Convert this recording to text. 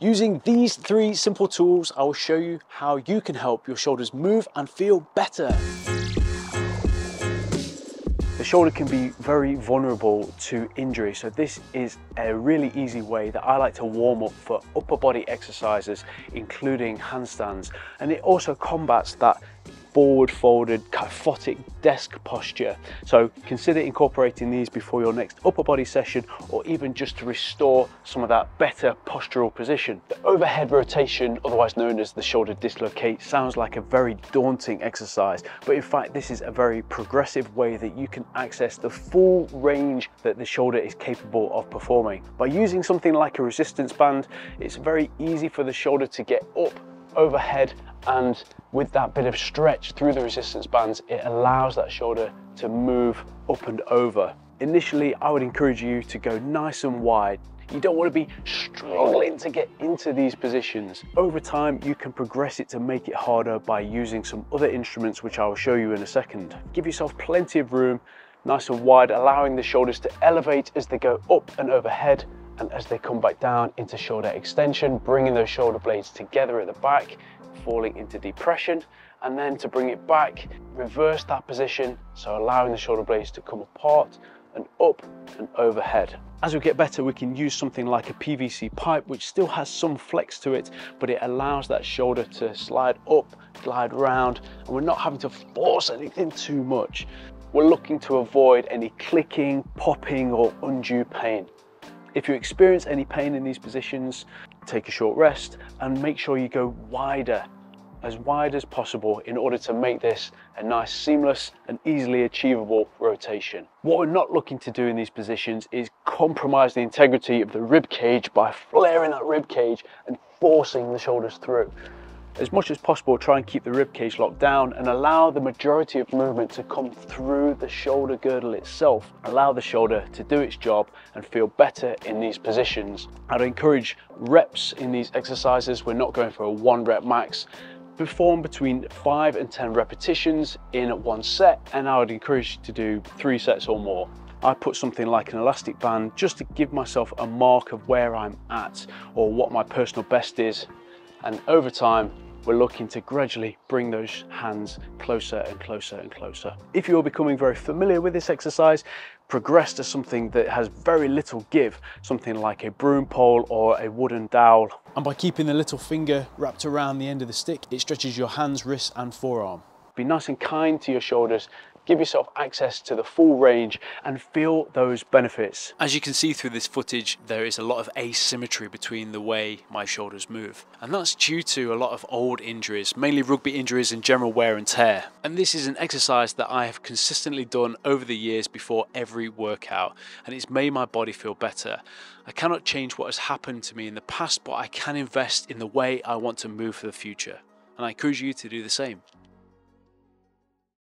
Using these 3 simple tools, I will show you how you can help your shoulders move and feel better. The shoulder can be very vulnerable to injury, so this is a really easy way that I like to warm up for upper body exercises, including handstands, and it also combats that forward folded kyphotic desk posture. So consider incorporating these before your next upper body session, or even just to restore some of that better postural position. The overhead rotation, otherwise known as the shoulder dislocate, sounds like a very daunting exercise, but in fact this is a very progressive way that you can access the full range that the shoulder is capable of performing. By using something like a resistance band, it's very easy for the shoulder to get up overhead, and with that bit of stretch through the resistance bands, it allows that shoulder to move up and over. Initially, I would encourage you to go nice and wide. You don't want to be struggling to get into these positions. Over time, you can progress it to make it harder by using some other instruments, which I will show you in a second. Give yourself plenty of room, nice and wide, allowing the shoulders to elevate as they go up and overhead, and as they come back down into shoulder extension, bringing those shoulder blades together at the back, falling into depression, and then to bring it back, reverse that position, so allowing the shoulder blades to come apart and up and overhead. As we get better, we can use something like a PVC pipe, which still has some flex to it, but it allows that shoulder to slide up, glide round, and we're not having to force anything too much. We're looking to avoid any clicking, popping, or undue pain. If you experience any pain in these positions, take a short rest and make sure you go wider, as wide as possible, in order to make this a nice, seamless and easily achievable rotation. What we're not looking to do in these positions is compromise the integrity of the rib cage by flaring that rib cage and forcing the shoulders through. As much as possible, try and keep the rib cage locked down and allow the majority of movement to come through the shoulder girdle itself. Allow the shoulder to do its job and feel better in these positions. I'd encourage reps in these exercises. We're not going for a 1 rep max. Perform between 5 and 10 repetitions in 1 set, and I would encourage you to do 3 sets or more. I put something like an elastic band just to give myself a mark of where I'm at or what my personal best is, and over time we're looking to gradually bring those hands closer and closer and closer. If you're becoming very familiar with this exercise, progress to something that has very little give, something like a broom pole or a wooden dowel. And by keeping the little finger wrapped around the end of the stick, it stretches your hands, wrists and forearm. Be nice and kind to your shoulders. Give yourself access to the full range and feel those benefits. As you can see through this footage, there is a lot of asymmetry between the way my shoulders move. And that's due to a lot of old injuries, mainly rugby injuries and general wear and tear. And this is an exercise that I have consistently done over the years before every workout, and it's made my body feel better. I cannot change what has happened to me in the past, but I can invest in the way I want to move for the future. And I encourage you to do the same.